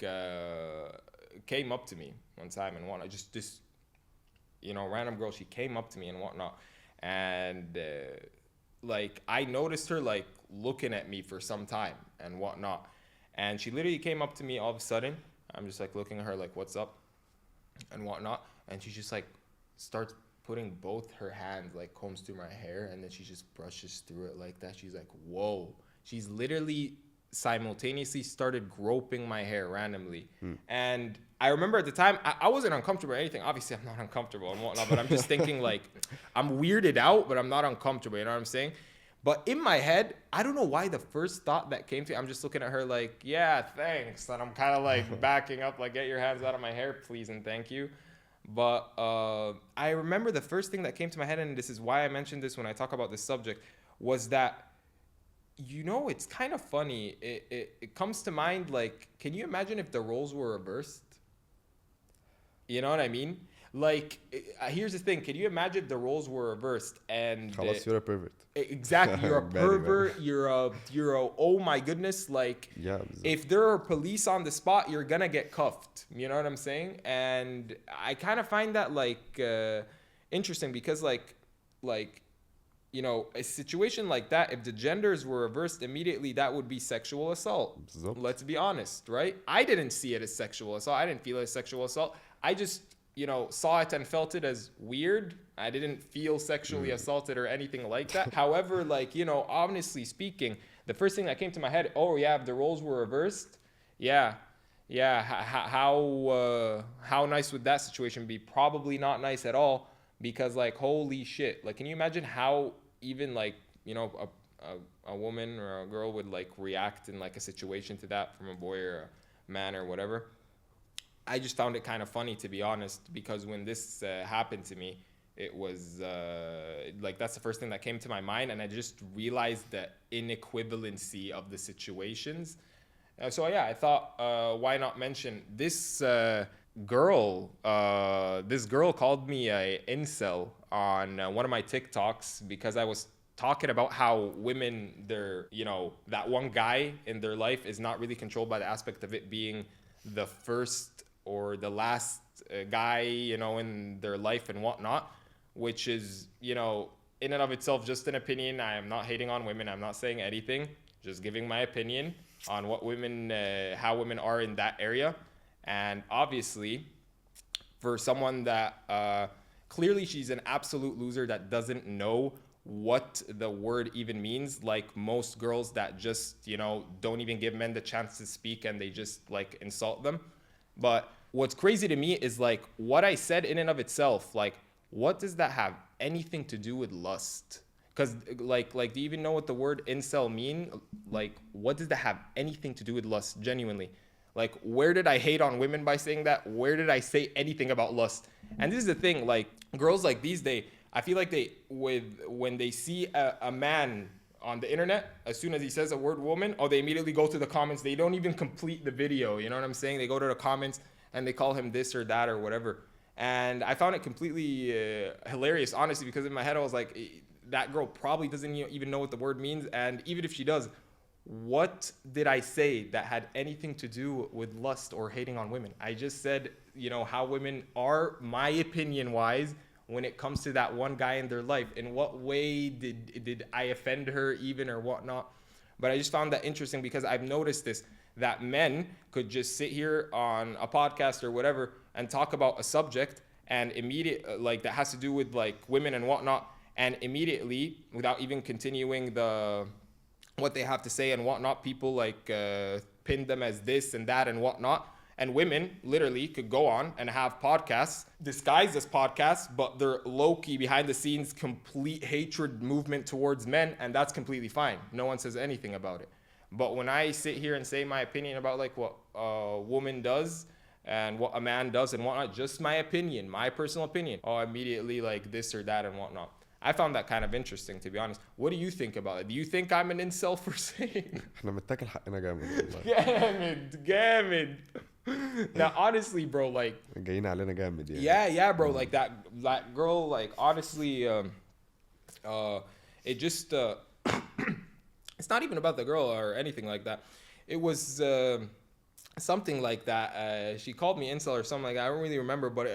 came up to me one time and whatnot. Just this, random girl. She came up to me and whatnot, and like I noticed her like looking at me for some time and whatnot. And she literally came up to me all of a sudden. I'm just like looking at her like, "What's up?" and whatnot. And she just like starts putting both her hands, like combs through my hair, and then she just brushes through it like that. She's like, whoa. She's literally simultaneously started groping my hair randomly. And I remember at the time, I wasn't uncomfortable or anything. Obviously, I'm not uncomfortable and whatnot, but I'm just thinking like, I'm weirded out, but I'm not uncomfortable, you know what I'm saying? But in my head, I don't know why the first thought that came to me, I'm just looking at her like, yeah, thanks. And I'm kind of like backing up, like, get your hands out of my hair, please, and thank you. But I remember the first thing that came to my head, and this is why I mentioned this when I talk about this subject, was that, it's kind of funny. It comes to mind, like, can you imagine if the roles were reversed? You know what I mean? Like, here's the thing. Can you imagine if the roles were reversed and... خلاص you're a pervert. Exactly. You're a Very, pervert. You're a, oh my goodness. Like, Yeah, if there are police on the spot, you're gonna get cuffed. You know what I'm saying? And I kind of find that like interesting because like a situation like that, if the genders were reversed immediately, that would be sexual assault. بالظبط. Let's be honest, right? I didn't see it as sexual assault. I didn't feel it as sexual assault. I just saw it and felt it as weird. I didn't feel sexually assaulted or anything like that. However, like, honestly speaking, the first thing that came to my head, oh yeah, if the roles were reversed, yeah. How nice would that situation be? Probably not nice at all, because like, holy shit. Like, can you imagine how even like, a woman or a girl would like react in like a situation to that from a boy or a man or whatever? I just found it kind of funny, to be honest, because when this happened to me, it was like, that's the first thing that came to my mind, and I just realized the inequivalency of the situations. So yeah, I thought, why not mention this girl? This girl called me a incel on one of my TikToks because I was talking about how women, they're, that one guy in their life is not really controlled by the aspect of it being the first or the last guy, in their life and whatnot, which is, in and of itself just an opinion. I am not hating on women. I'm not saying anything. Just giving my opinion on what women, how women are in that area. And obviously, for someone that clearly she's an absolute loser that doesn't know what the word even means, like most girls that just, don't even give men the chance to speak and they just like insult them. But what's crazy to me is like what I said in and of itself, like, what does that have anything to do with lust? Because like do you even know what the word incel mean? Like, what does that have anything to do with lust? Genuinely, like, where did I hate on women by saying that? Where did I say anything about lust? And this is the thing, like, girls like these days, I feel like when they see a man on the internet, as soon as he says a word woman, they immediately go to the comments. They don't even complete the video. You know what I'm saying? They go to the comments and they call him this or that or whatever. And I found it completely hilarious, honestly, because in my head I was like, that girl probably doesn't even know what the word means. And even if she does, what did I say that had anything to do with lust or hating on women? I just said, how women are, my opinion wise, when it comes to that one guy in their life. In what way did I offend her even or whatnot? But I just found that interesting because I've noticed this, that men could just sit here on a podcast or whatever and talk about a subject and like that has to do with like women and whatnot, and immediately, without even continuing what they have to say and whatnot, people like pin them as this and that and whatnot. And women literally could go on and have podcasts disguised as podcasts, but they're low-key behind the scenes complete hatred movement towards men, and that's completely fine. No one says anything about it. But when I sit here and say my opinion about like what a woman does and what a man does and whatnot, just my opinion, my personal opinion, immediately like this or that and whatnot. I found that kind of interesting, to be honest. What do you think about it? Do you think I'm an incel for saying? احنا متاكل حقنا جامد والله. Gamid. Now, honestly, bro, like... جايين علينا جامد يعني. Yeah, bro. Like that girl, like, honestly, it just... it's not even about the girl or anything like that. It was... something like that. She called me incel or something like that. I don't really remember, but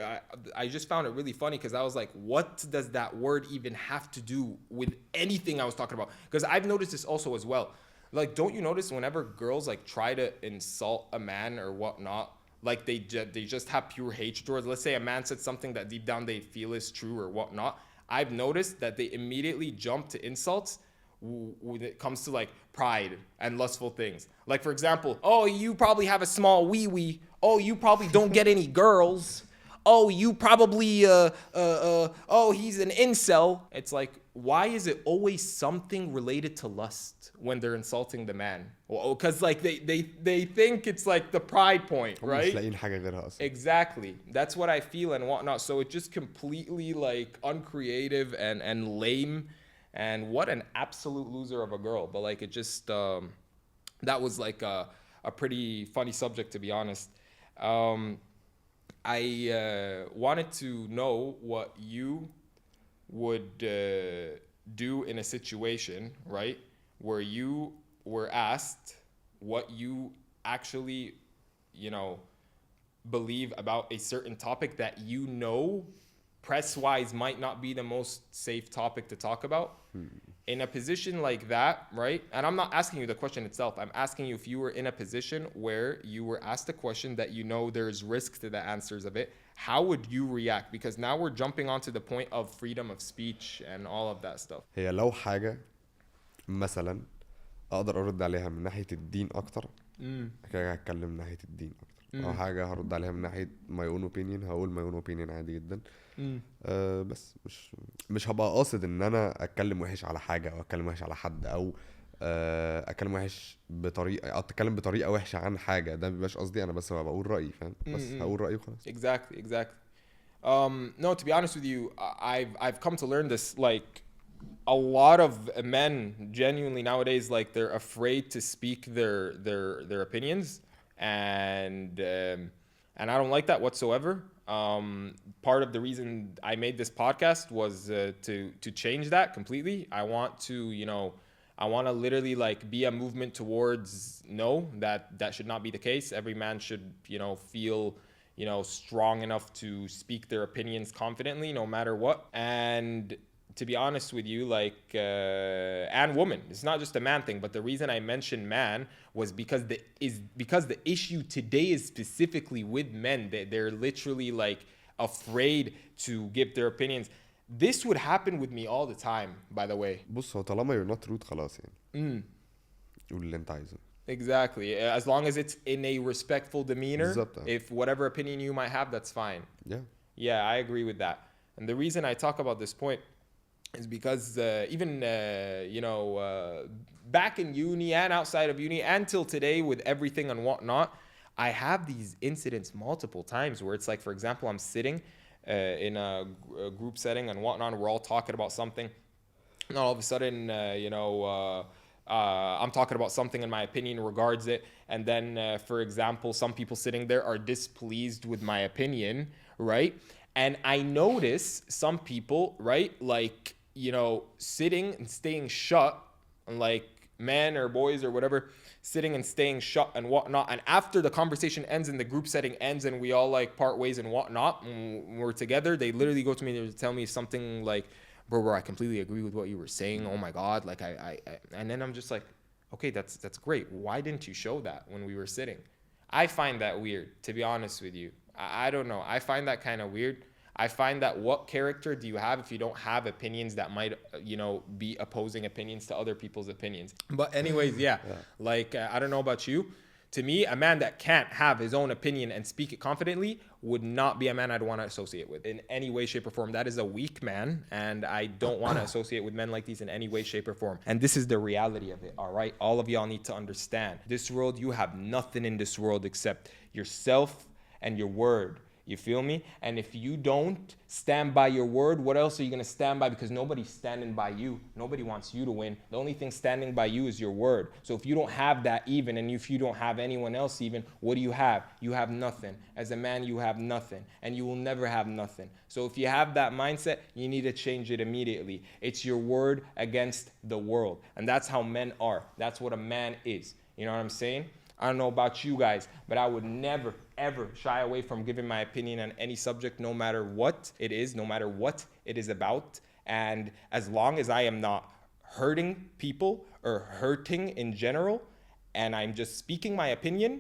I just found it really funny because I was like, what does that word even have to do with anything I was talking about? Because I've noticed this also as well. Like, don't you notice whenever girls like try to insult a man or whatnot, like they just have pure hatred towards, let's say a man said something that deep down they feel is true or whatnot. I've noticed that they immediately jump to insults when it comes to like pride and lustful things. Like, for example, oh, you probably have a small wee-wee. Oh, you probably don't get any girls. Oh, you probably, oh, he's an incel. It's like, why is it always something related to lust when they're insulting the man? Well, because like they think it's like the pride point, right? Exactly. That's what I feel and whatnot. So it's just completely like uncreative and lame. And what an absolute loser of a girl. But like it just that was like a pretty funny subject, to be honest. I wanted to know what you would do in a situation, right, where you were asked what you actually, believe about a certain topic that press-wise might not be the most safe topic to talk about. In a position like that, right? And I'm not asking you the question itself. I'm asking you if you were in a position where you were asked a question that there's risk to the answers of it, how would you react? Because now we're jumping onto the point of freedom of speech and all of that stuff. هي لو حاجة مثلا اقدر ارد عليها من ناحية الدين اكتر كده هتكلم من ناحية الدين اكتر. او حاجة هرد عليها من ناحية my own opinion هقول my own opinion عادي جدا. بس مش هبقى قاصد ان انا اتكلم وحش على حاجة او اتكلم وحش على حد او اتكلم وحش بطريقة او اتكلم بطريقة وحشة عن حاجة. ده مبيبقاش قصدي. انا بس بقول رأيي فاهم. بس هقول رأيي وخلاص. Exactly. No, to be honest with you, I've come to learn this, like a lot of men genuinely nowadays, like they're afraid to speak their opinions, and I don't like that whatsoever. Part of the reason I made this podcast was to change that completely. I want to literally like be a movement towards that should not be the case. Every man should feel strong enough to speak their opinions confidently no matter what. And to be honest with you, like and woman, it's not just a man thing, but the reason I mentioned man was because the issue today is specifically with men. They're literally like afraid to give their opinions. This would happen with me all the time, by the way. بص هو طالما you're not rude خلاص يعني. قول اللي انت عايزه. Exactly. As long as it's in a respectful demeanor. بالظبط. If whatever opinion you might have, that's fine. Yeah, I agree with that. And the reason I talk about this point is because even back in uni and outside of uni and till today with everything and whatnot, I have these incidents multiple times where it's like, for example, I'm sitting in a group setting and whatnot, we're all talking about something, and all of a sudden I'm talking about something and my opinion regards it, and then for example some people sitting there are displeased with my opinion, right? And I notice some people, right, like, you know, sitting and staying shut, and like men or boys or whatever, sitting and staying shut and whatnot. And after the conversation ends and the group setting ends and we all like part ways and whatnot, and we're together, they literally go to me and tell me something like, bro, I completely agree with what you were saying. Oh my God. Like I and then I'm just like, okay, that's great. Why didn't you show that when we were sitting? I find that weird, to be honest with you. I don't know. I find that kind of weird. I find that what character do you have if you don't have opinions that might, you know, be opposing opinions to other people's opinions? But anyways, yeah. Like, I don't know about you. To me, a man that can't have his own opinion and speak it confidently would not be a man I'd want to associate with in any way, shape, or form. That is a weak man, and I don't want to associate with men like these in any way, shape, or form. And this is the reality of it, all right? All of y'all need to understand. This world, you have nothing in this world except yourself and your word. You feel me? And if you don't stand by your word, what else are you going to stand by? Because nobody's standing by you. Nobody wants you to win. The only thing standing by you is your word. So if you don't have that even, and if you don't have anyone else even, what do you have? You have nothing. As a man, you have nothing. And you will never have nothing. So if you have that mindset, you need to change it immediately. It's your word against the world. And that's how men are. That's what a man is. You know what I'm saying? I don't know about you guys, but I would never, ever shy away from giving my opinion on any subject, no matter what it is, no matter what it is about. And as long as I am not hurting people or hurting in general, and I'm just speaking my opinion,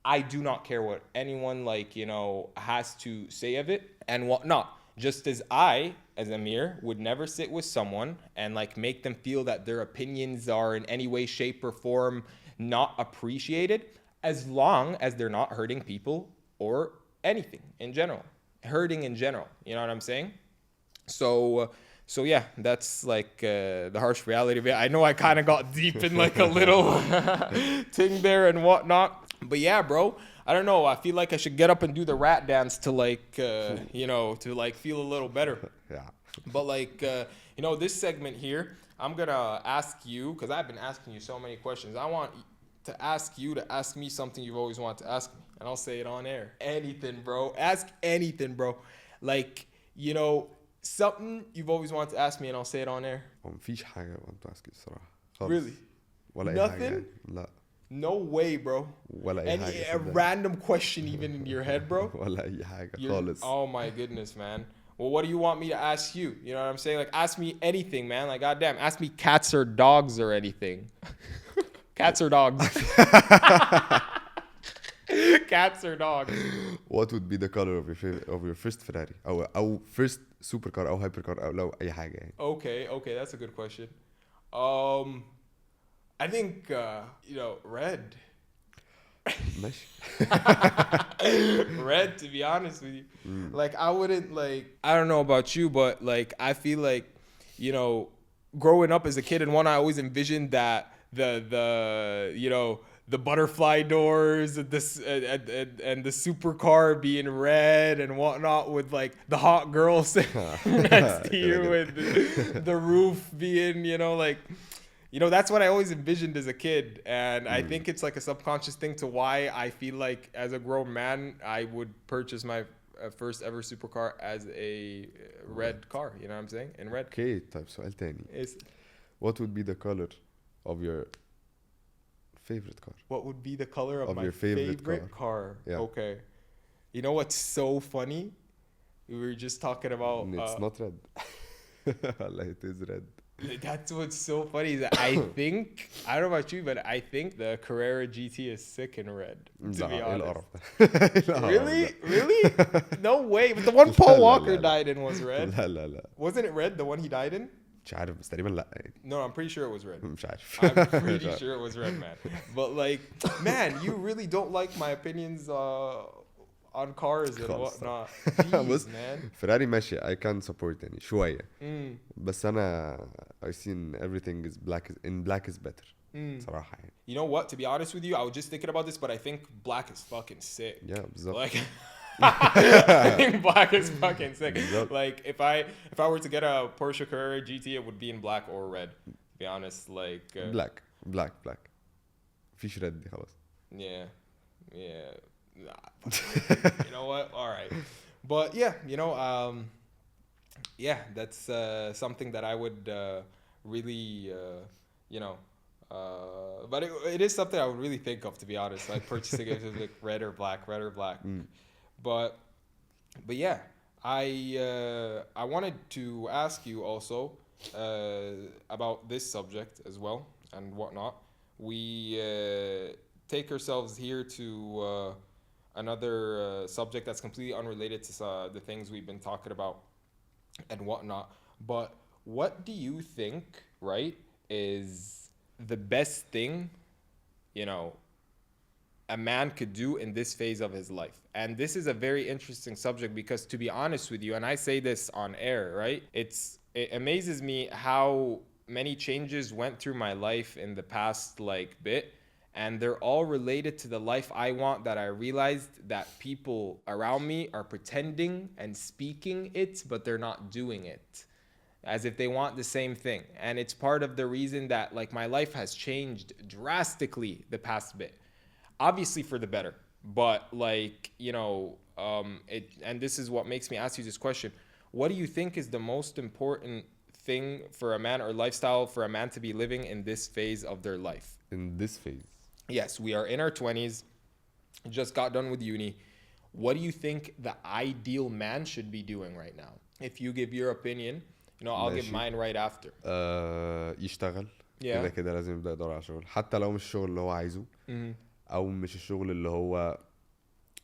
I do not care what anyone, like, you know, has to say of it and whatnot. Just as I, as Amir, would never sit with someone and like make them feel that their opinions are in any way, shape, or form not appreciated, as long as they're not hurting people or anything in general. Hurting in general, you know what I'm saying? So yeah, that's like the harsh reality of it. I know I kind of got deep in like a little thing there and whatnot, but yeah, bro, I don't know. I feel like I should get up and do the rat dance to like, you know, to like feel a little better. Yeah. But like, you know, this segment here, I'm going to ask you, because I've been asking you so many questions. I want to ask you to ask me something you've always wanted to ask me. And I'll say it on air. Anything, bro. Ask anything, bro. Like, you know, something you've always wanted to ask me and I'll say it on air. مفيش حاجة وانت اسكت الصراحة خالص. Really? ولا أي Nothing? حاجة يعني. لا. No way, bro. ولا أي حاجة. A random question even in your head, bro? ولا أي حاجة خالص. Oh my goodness, man. Well, what do you want me to ask you? You know what I'm saying? Like, ask me anything, man. Like, goddamn, ask me cats or dogs or anything. Cats or dogs. Cats or dogs. What would be the color of your first Ferrari أو first super car أو hyper car أو لو أي حاجة يعني. Okay, that's a good question. I think you know, red. ماشي. Red, to be honest with you. Like, I wouldn't, like, I don't know about you, but like, I feel like, you know, growing up as a kid, and one, I always envisioned that the you know, the butterfly doors and this and the supercar being red and whatnot, with like the hot girl sitting next to you, and the roof being, you know, like, you know, that's what I always envisioned as a kid. And I think it's like a subconscious thing to why I feel like as a grown man, I would purchase my first ever supercar as a red car. You know what I'm saying? In red. Okay, طيب سؤال تاني. What would be the color of your favorite car? What would be the color of my your favorite car? Yeah. Okay. You know what's so funny? We were just talking about... It's not red. It is red. That's what's so funny is that I think, I don't know about you, but I think the Carrera GT is sick in red, to be honest. Really? Really? No way. But the one Paul Walker died in was red. لا. Wasn't it red, the one he died in? مش عارف بس تقريبا لا يعني. No, I'm pretty sure it was red. مش عارف. I'm pretty sure it was red, man. But like, man, you really don't like my opinions on cars and whatnot. Jeez, man. Ferrari ماشي I can support يعني شوية. بس أنا I seen everything is black is better. صراحة يعني. You know what? To be honest with you, I was just thinking about this, but I think black is fucking sick. Yeah, بالظبط. Like, I think black is fucking sick. Like, if I were to get a Porsche Carrera GT, it would be in black or red. To be honest, like. Black. مفيش red دي خلاص. Yeah. Nah. You know what? All right. But yeah, yeah, that's something that I would really, you know, but it is something I would really think of, to be honest, like purchasing it like red or black, red or black. Mm. But yeah, I wanted to ask you also about this subject as well and whatnot. We take ourselves here to another subject that's completely unrelated to the things we've been talking about and whatnot. But what do you think, right, is the best thing, you know, a man could do in this phase of his life? And this is a very interesting subject because, to be honest with you, and I say this on air, right? It amazes me how many changes went through my life in the past like bit, and they're all related to the life I want, that I realized that people around me are pretending and speaking it, but they're not doing it as if they want the same thing. And it's part of the reason that like my life has changed drastically the past bit, obviously for the better, but like, it, and this is what makes me ask you this question: what do you think is the most important thing for a man, or lifestyle for a man to be living in this phase of their life? In this phase. Yes, we are in our 20s, just got done with uni. What do you think the ideal man should be doing right now? If you give your opinion, I'll give ماشي. mine right after. يشتغل Yeah. كده كده لازم يبدأ يدور على شغل، حتى لو مش الشغل اللي هو عايزه Mhm. او مش الشغل اللي هو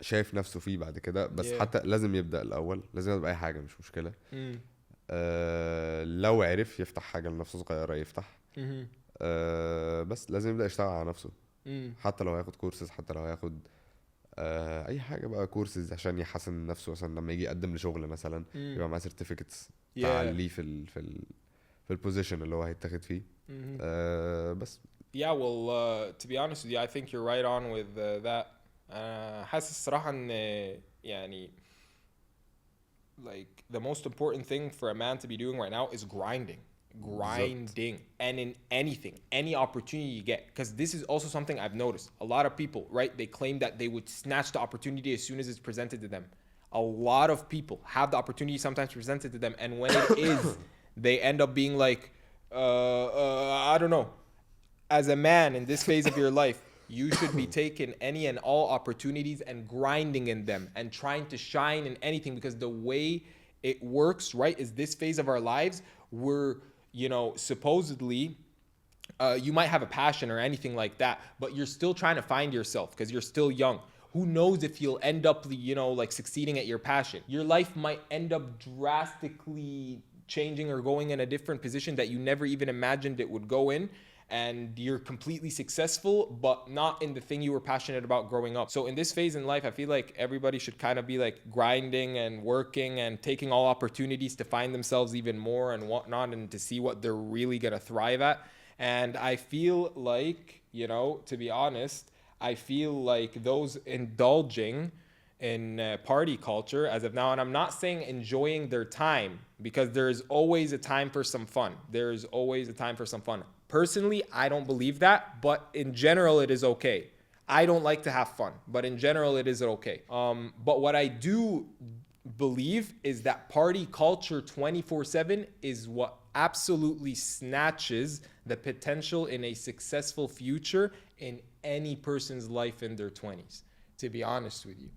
شايف نفسه فيه بعد كده، بس Yeah. حتى لازم يبدأ الأول، لازم يبدأ بأي حاجة مش مشكلة. Mhm. لو عرف يفتح حاجة لنفسه صغيرة يفتح. Mhm. بس لازم يبدأ يشتغل على نفسه، Mhm. حتى لو هياخد كورسز، حتى لو هياخد اي حاجه بقى كورسز عشان يحسن من نفسه، مثلا لما يجي يقدم لشغل مثلا يبقى معاه سيرتيفيكتس تعليه في البوزيشن اللي هو هيتاخد فيه. Mhm. بس Yeah, well, to be honest with you, I think you're right on with that. حاسس الصراحة ان يعني like the most important thing for a man to be doing right now is grinding and in anything, any opportunity you get, because this is also something I've noticed. A lot of people, right, they claim that they would snatch the opportunity as soon as it's presented to them. A lot of people have the opportunity sometimes presented to them, and when it is, they end up being like I don't know. As a man in this phase of your life, you should be taking any and all opportunities and grinding in them and trying to shine in anything, because the way it works, right, is this phase of our lives, we're, supposedly, you might have a passion or anything like that, but you're still trying to find yourself because you're still young. Who knows if you'll end up, like succeeding at your passion? Your life might end up drastically changing or going in a different position that you never even imagined it would go in, and you're completely successful, but not in the thing you were passionate about growing up. So in this phase in life, I feel like everybody should kind of be like grinding and working and taking all opportunities to find themselves even more and whatnot, and to see what they're really gonna thrive at. And I feel like, to be honest, I feel like those indulging in party culture as of now, and I'm not saying enjoying their time, because there's always a time for some fun. There's always a time for some fun. Personally, I don't believe that, but in general, it is okay. I don't like to have fun, but in general, it is okay. But what I do believe is that party culture 24/7 is what absolutely snatches the potential in a successful future in any person's life in their 20s, to be honest with you.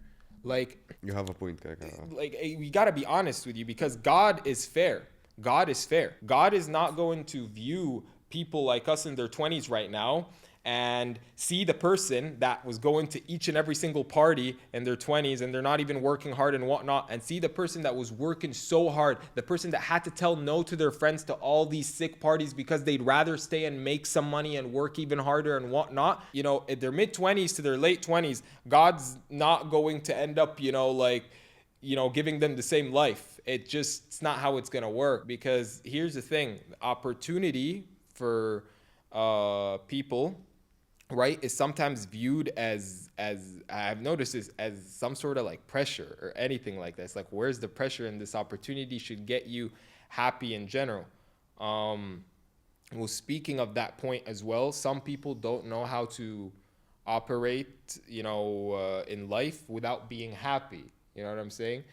Like, you have a point كده. like we got to be honest with you, because God is fair. God is fair. God is not going to view people like us in their 20s right now and see the person that was going to each and every single party in their 20s and they're not even working hard and whatnot, and see the person that was working so hard, the person that had to tell no to their friends to all these sick parties because they'd rather stay and make some money and work even harder and whatnot. In their mid-20s to their late 20s, God's not going to end up, giving them the same life. It's not how it's going to work, because here's the thing: opportunity for people, right, is sometimes viewed as I've noticed this as some sort of like pressure or anything like that. It's like, where's the pressure? And this opportunity should get you happy in general. Well, speaking of that point as well, some people don't know how to operate, in life without being happy. You know what I'm saying?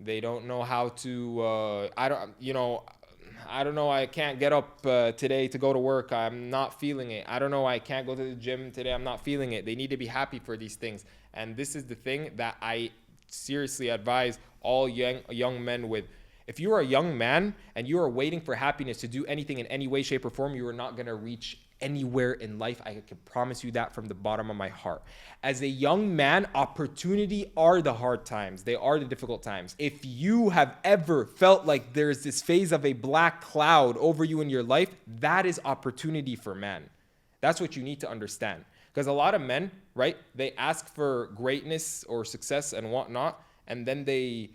They don't know how to, I don't know, I can't get up today to go to work. I'm not feeling it. I don't know, I can't go to the gym today. I'm not feeling it. They need to be happy for these things. And this is the thing that I seriously advise all young men with. If you are a young man and you are waiting for happiness to do anything in any way, shape, or form, you are not going to reach anywhere in life. I can promise you that from the bottom of my heart. As a young man, opportunity are the hard times. They are the difficult times. If you have ever felt like there's this phase of a black cloud over you in your life, that is opportunity for man. That's what you need to understand. Because a lot of men, right, they ask for greatness or success and whatnot, and then they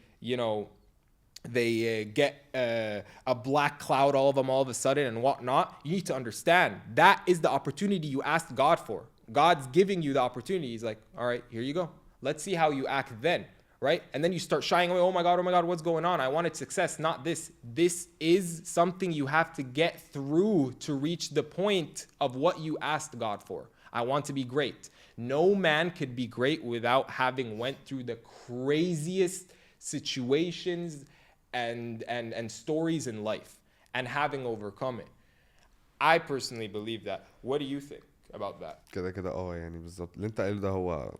get a black cloud, all of a sudden and whatnot. You need to understand that is the opportunity you asked God for. God's giving you the opportunity. He's like, all right, here you go. Let's see how you act then, right? And then you start shying away. Oh my God, what's going on? I wanted success, not this. This is something you have to get through to reach the point of what you asked God for. I want to be great. No man could be great without having went through the craziest situations and stories in life and having overcome it. I personally believe that. What do you think about that? كده يعني بالظبط اللي انت قايله ده هو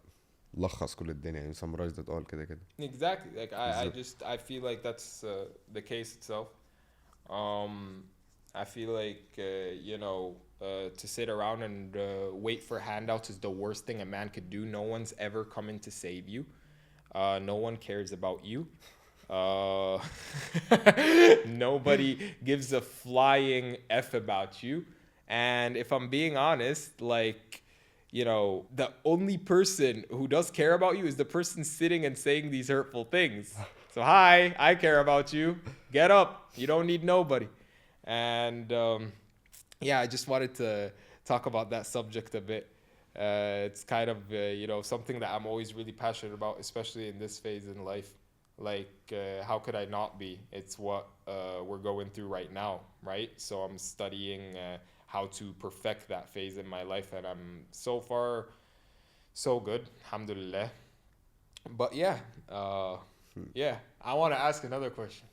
لخص كل الدنيا يعني summarize it all كده. Exactly. Like I feel like that's the case itself. I feel like to sit around and wait for handouts is the worst thing a man could do. No one's ever coming to save you. No one cares about you. Nobody gives a flying F about you. And if I'm being honest, like, the only person who does care about you is the person sitting and saying these hurtful things. So, hi, I care about you. Get up. You don't need nobody. And I just wanted to talk about that subject a bit. It's kind of, something that I'm always really passionate about, especially in this phase in life. Like, how could I not be? It's what we're going through right now, right? So I'm studying how to perfect that phase in my life, and I'm so far so good, alhamdulillah. But I want to ask another question.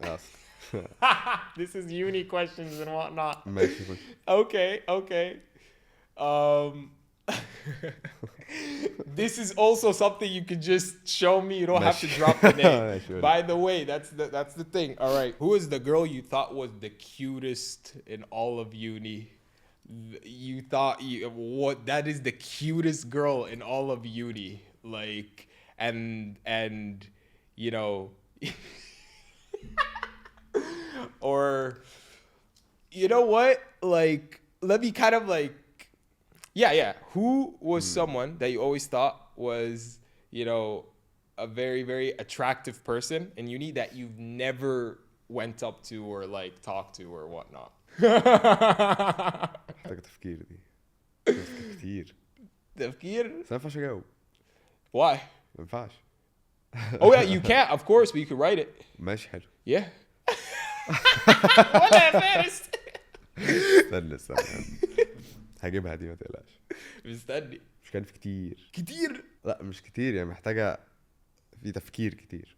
Ask. This is uni questions and whatnot. ماشي. Okay. This is also something you could just show me. You don't have to drop the name. By the way, that's the thing. All right. Who is the girl you thought was the cutest in all of uni? You thought that is the cutest girl in all of uni. Like, and or you know what? Like, let me kind of like who was someone that you always thought was, a very, very attractive person in uni that you've never went up to or like talked to or whatnot? محتاجة تفكير دي. كتير. تفكير؟ بس ما ينفعش اجاوب. Why? ما ينفعش. Oh yeah, you can't, of course, but you could write it. ماشي حلو. Yeah. ولا يا فارس. استنى. هجيبها دي ما تقلقش. مستني. مش كان في كتير. كتير؟ لا مش كتير، يعني محتاجة في تفكير كتير.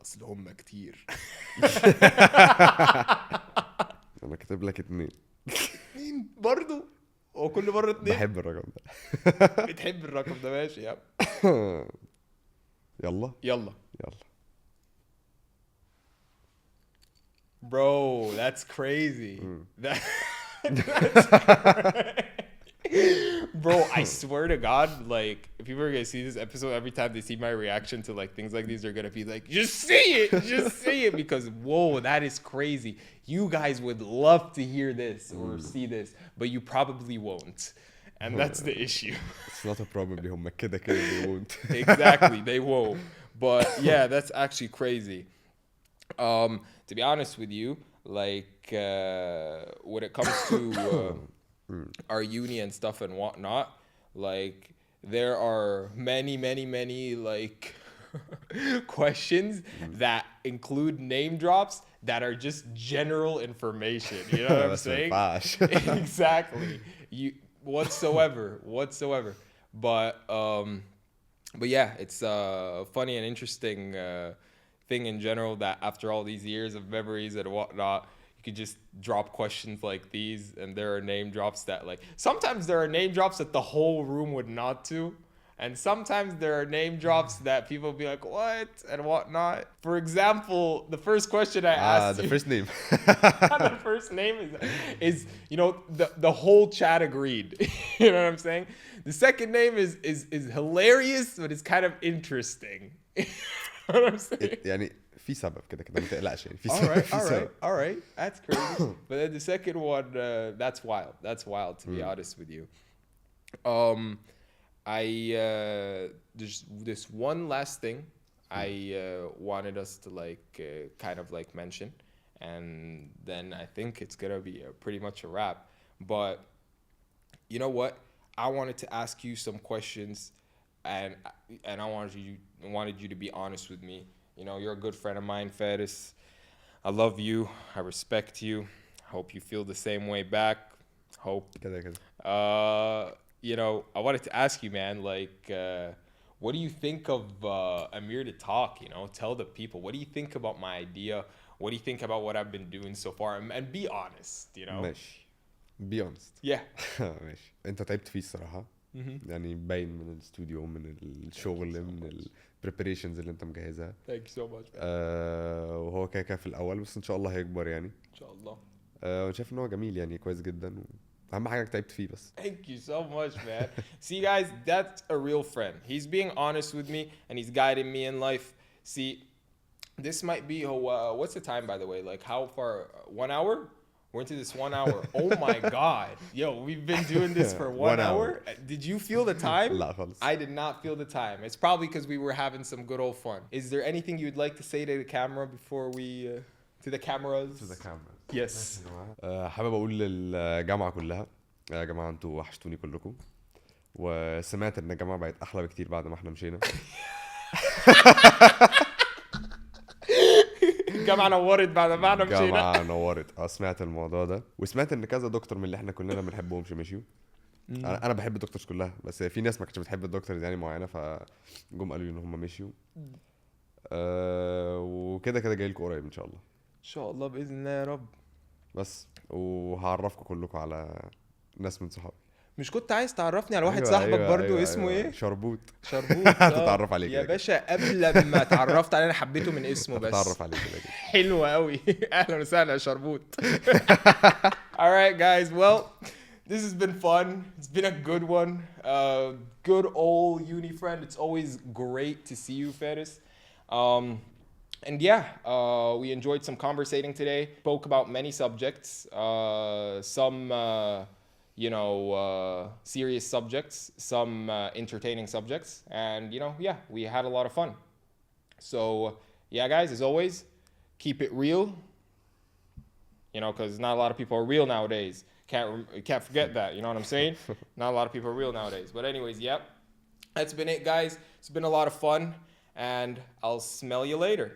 اصل هم كتير. انا كاتب لك 2. 2 برضو؟ وكل مرة 2؟ بحب الرقم ده. بتحب الرقم ده؟ ماشي يا يلا. Bro, that's crazy. That's crazy. Bro, I swear to God, like, if people are gonna see this episode, every time they see my reaction to like things like these, they're gonna be like, just say it, because whoa, that is crazy. You guys would love to hear this or see this, but you probably won't, and that's the issue. It's not a probably. هم كده they won't. Exactly, they won't. But yeah, that's actually crazy. To be honest with you, like when it comes to our uni and stuff and whatnot, like there are many like questions that include name drops that are just general information. You know what I'm saying? Exactly. Whatsoever. But But yeah, it's a funny and interesting thing in general that after all these years of memories and whatnot, you could just drop questions like these, and there are name drops that like sometimes there are name drops that the whole room would nod to. And sometimes there are name drops that people be like, what? And whatnot. For example, the first question I asked the you, first name. the first name is you know, the whole chat agreed. You know what I'm saying? The second name is hilarious, but it's kind of interesting. You know what I'm saying? يعني في سبب كده كده ما تقلقش يعني في All سبب right, في all سبب. right, all right. That's crazy. But then the second one, that's wild. That's wild, to be honest with you. There's this one last thing I wanted us to like kind of like mention, and then I think it's gonna be pretty much a wrap. But you know what? I wanted to ask you some questions, and I wanted you to be honest with me. You know, you're a good friend of mine, Faris. I love you. I respect you. Hope you feel the same way back. Hope. كده كده. You know, I wanted to ask you, man, like, what do you think of Amir to Talk? You know, tell the people. What do you think about my idea? What do you think about what I've been doing so far? And be honest, you know? ماشي. Be honest. Yeah. ماشي. انت تعبت فيه الصراحة. يعني باين من الاستوديو من الشغل من البريبريشنز اللي انت مجهزها. Thank you so much. وهو كده كده في الاول بس ان شاء الله هيكبر يعني. إن شاء الله. وانا شايف ان هو جميل يعني كويس جدا. اهم حاجه تعبت فيه بس. Thank you so much, man. See, guys, that's a real friend. He's being honest with me and he's guiding me in life. See, this might be what's the time, by the way? Like, how far? 1 hour? We're into this 1 hour. Oh my God. Yo, we've been doing this for 1 hour. Did you feel the time? لا خالص. I did not feel the time. It's probably because we were having some good old fun. Is there anything you'd like to say to the camera before we, to the cameras? To the camera. Yes. حابب اقول للجامعه كلها يا جماعه انتوا وحشتوني كلكم وسمعت ان الجامعه بقت احلى بكتير بعد ما احنا مشينا. الجامعه نورت بعد ما احنا مشينا. الجامعه نورت. سمعت الموضوع ده وسمعت ان كذا دكتور من اللي احنا كلنا بنحبهمش مشيوا. انا بحب الدكتورز كلها بس في ناس ما كانتش بتحب الدكتورز يعني معينه فجم قالوا لي ان هم مشيوا. وكده كده جاي لكم قريب ان شاء الله. ان شاء الله باذن الله يا رب. بس وهعرفكم كلكم على ناس من صحابي. مش كنت عايز تعرفني على واحد صاحبك برضو اسمه ايه؟ شربوت. شربوت. هتتعرف عليك يا باشا قبل ما اتعرفت عليه انا حبيته من اسمه بس. هتتعرف عليك كده. حلو قوي. اهلا وسهلا يا شربوت. All right guys, well this has been fun. It's been a good one. Good old uni friend. It's always great to see you, Faris. And yeah, we enjoyed some conversating today. Spoke about many subjects. Some you know, serious subjects, some entertaining subjects, and you know, yeah, we had a lot of fun. So yeah, guys, as always, keep it real. You know, because not a lot of people are real nowadays. Can't forget that. You know what I'm saying? Not a lot of people are real nowadays. But anyways, yep, that's been it, guys. It's been a lot of fun, and I'll smell you later.